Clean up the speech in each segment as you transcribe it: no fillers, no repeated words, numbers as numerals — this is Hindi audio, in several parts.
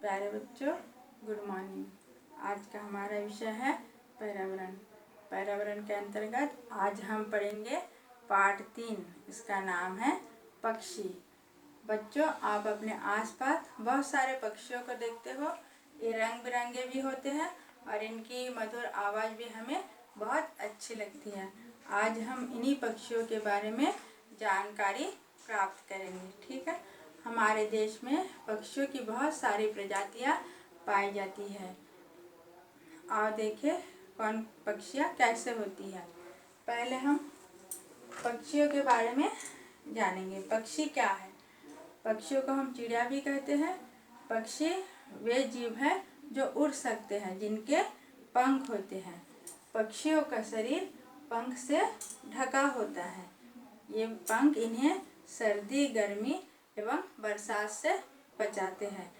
प्यारे बच्चों, गुड मॉर्निंग। आज का हमारा विषय है पर्यावरण। पर्यावरण के अंतर्गत आज हम पढ़ेंगे पाठ 3। इसका नाम है पक्षी। बच्चों, आप अपने आसपास बहुत सारे पक्षियों को देखते हो। ये रंग बिरंगे भी होते हैं और इनकी मधुर आवाज़ भी हमें बहुत अच्छी लगती है। आज हम इन्हीं पक्षियों के बारे में जानकारी प्राप्त करेंगे। ठीक है। हमारे देश में पक्षियों की बहुत सारी प्रजातियां पाई जाती है। और देखिए कौन पक्षियां कैसे होती है। पहले हम पक्षियों के बारे में जानेंगे। पक्षी क्या है? पक्षियों को हम चिड़िया भी कहते हैं। पक्षी वे जीव हैं जो उड़ सकते हैं, जिनके पंख होते हैं। पक्षियों का शरीर पंख से ढका होता है। ये पंख इन्हें सर्दी, गर्मी एवं बरसात से बचाते हैं।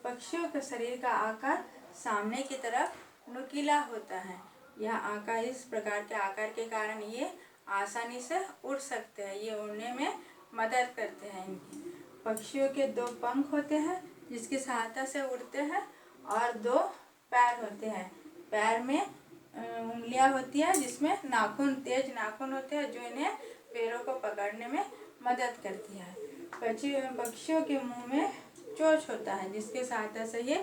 पक्षियों के शरीर का आकार सामने की तरफ नुकीला होता है। यह आकार इस प्रकार के आकार के कारण ये आसानी से उड़ सकते हैं। ये उड़ने में मदद करते हैं। इनकी पक्षियों के 2 पंख होते हैं जिसकी सहायता से उड़ते हैं, और 2 पैर होते हैं। पैर में उंगलियां होती है जिसमें नाखून, तेज नाखून होते हैं, जो इन्हें पैरों को पकड़ने में मदद करती है। पक्षियों के मुंह में चोंच होता है जिसके सहायता से ये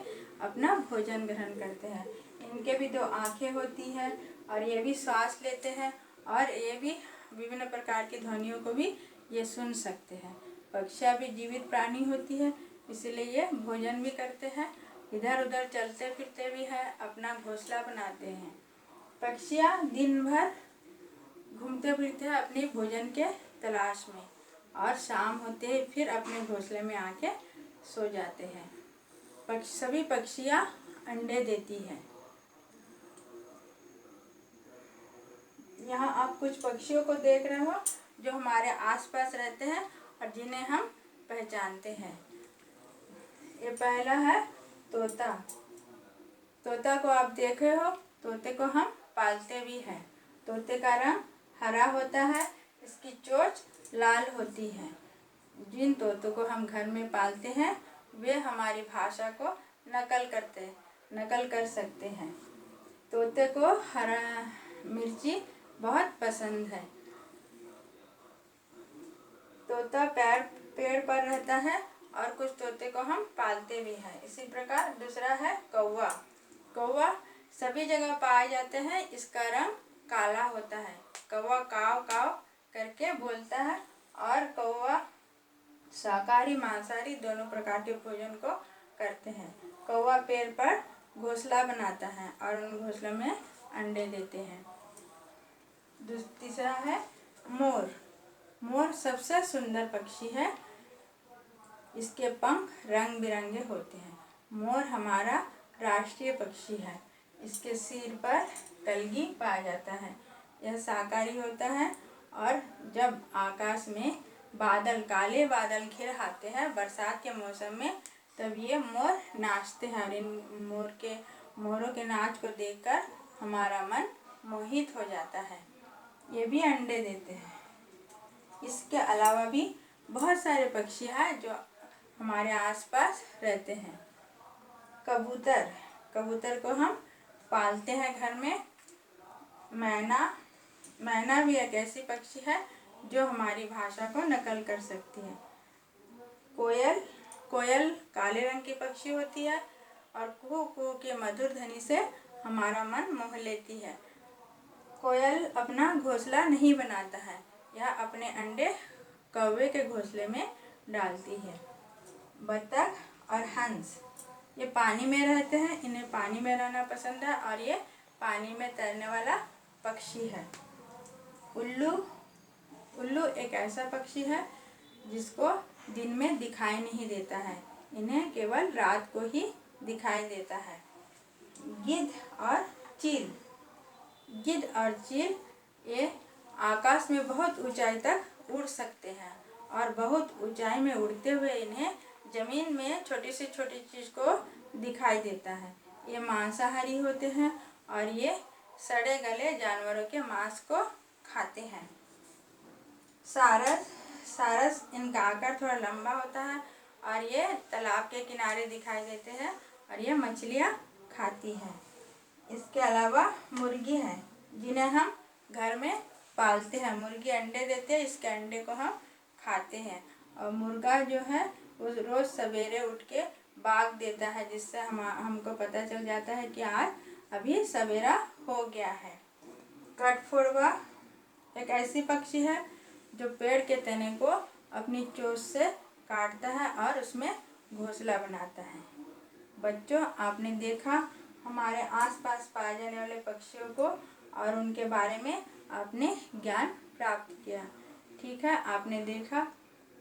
अपना भोजन ग्रहण करते हैं। इनके भी 2 आँखें होती हैं और ये भी सांस लेते हैं, और ये भी विभिन्न प्रकार की ध्वनियों को भी ये सुन सकते हैं। पक्षियाँ भी जीवित प्राणी होती है, इसीलिए ये भोजन भी करते हैं, इधर उधर चलते फिरते भी है, अपना घोंसला बनाते हैं। पक्षियाँ दिन भर घूमते फिरते हैं अपने भोजन के तलाश में, और शाम होते ही फिर अपने घोंसले में आके सो जाते हैं। सभी पक्षियाँ अंडे देती हैं। यहाँ आप कुछ पक्षियों को देख रहे हो जो हमारे आसपास रहते हैं और जिन्हें हम पहचानते हैं। ये पहला है तोता। तोता को आप देख रहे हो। तोते को हम पालते भी हैं। तोते का रंग हरा होता है, इसकी चोंच लाल होती है। जिन तोतों को हम घर में पालते हैं वे हमारी भाषा को नकल कर सकते हैं। तोते को हरा मिर्ची बहुत पसंद है। तोता पेड़ पर रहता है और कुछ तोते को हम पालते भी हैं। इसी प्रकार दूसरा है कौवा। कौवा सभी जगह पाए जाते हैं। इसका रंग काला होता है। कौवा काव काव करके बोलता है, और कौवा शाकाहारी मांसाहारी दोनों प्रकार के भोजन को करते हैं। कौवा पेड़ पर घोंसला बनाता है और उन घोंसलों में अंडे देते हैं। तीसरा है मोर। मोर सबसे सुंदर पक्षी है। इसके पंख रंग बिरंगे होते हैं। मोर हमारा राष्ट्रीय पक्षी है। इसके सिर पर तलगी पाया जाता है। यह शाकाहारी होता है, और जब आकाश में काले बादल घिर आते हैं बरसात के मौसम में, तब ये मोर नाचते हैं, और इन मोरों के नाच को देखकर हमारा मन मोहित हो जाता है। ये भी अंडे देते हैं। इसके अलावा भी बहुत सारे पक्षी हैं जो हमारे आसपास रहते हैं। कबूतर को हम पालते हैं घर में। मैना भी एक ऐसी पक्षी है जो हमारी भाषा को नकल कर सकती है। कोयल काले रंग की पक्षी होती है, और कू कू के मधुर ध्वनि से हमारा मन मोह लेती है। कोयल अपना घोंसला नहीं बनाता है, यह अपने अंडे कौवे के घोंसले में डालती है। बतख और हंस ये पानी में रहते हैं। इन्हें पानी में रहना पसंद है, और ये पानी में तैरने वाला पक्षी है। उल्लू एक ऐसा पक्षी है जिसको दिन में दिखाई नहीं देता है। इन्हें केवल रात को ही दिखाई देता है। गिद्ध और चील ये आकाश में बहुत ऊंचाई तक उड़ सकते हैं, और बहुत ऊंचाई में उड़ते हुए इन्हें जमीन में छोटी से छोटी चीज को दिखाई देता है। ये मांसाहारी होते हैं, और ये सड़े गले जानवरों के मांस को खाते हैं। सारस इनका आकार थोड़ा लंबा होता है, और ये तालाब के किनारे दिखाई देते हैं, और ये मछलियाँ खाती हैं। इसके अलावा मुर्गी है जिन्हें हम घर में पालते हैं। मुर्गी अंडे देते हैं, इसके अंडे को हम खाते हैं। और मुर्गा जो है वो रोज़ सवेरे उठ के बाग देता है, जिससे हमको पता चल जाता है कि आज अभी सवेरा हो गया है। कठफोड़वा एक ऐसी पक्षी है जो पेड़ के तने को अपनी चोंच से काटता है और उसमें घोंसला बनाता है। बच्चों, आपने देखा हमारे आसपास पाए जाने वाले पक्षियों को और उनके बारे में आपने ज्ञान प्राप्त किया। ठीक है, आपने देखा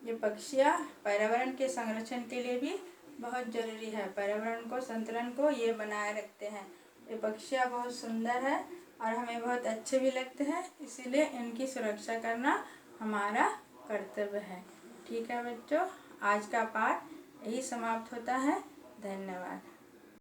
ये पक्षियाँ पर्यावरण के संरक्षण के लिए भी बहुत जरूरी है। पर्यावरण को, संतुलन को ये बनाए रखते हैं। ये पक्षियाँ बहुत सुंदर है और हमें बहुत अच्छे भी लगते हैं, इसीलिए इनकी सुरक्षा करना हमारा कर्तव्य है। ठीक है बच्चों, आज का पाठ यही समाप्त होता है। धन्यवाद।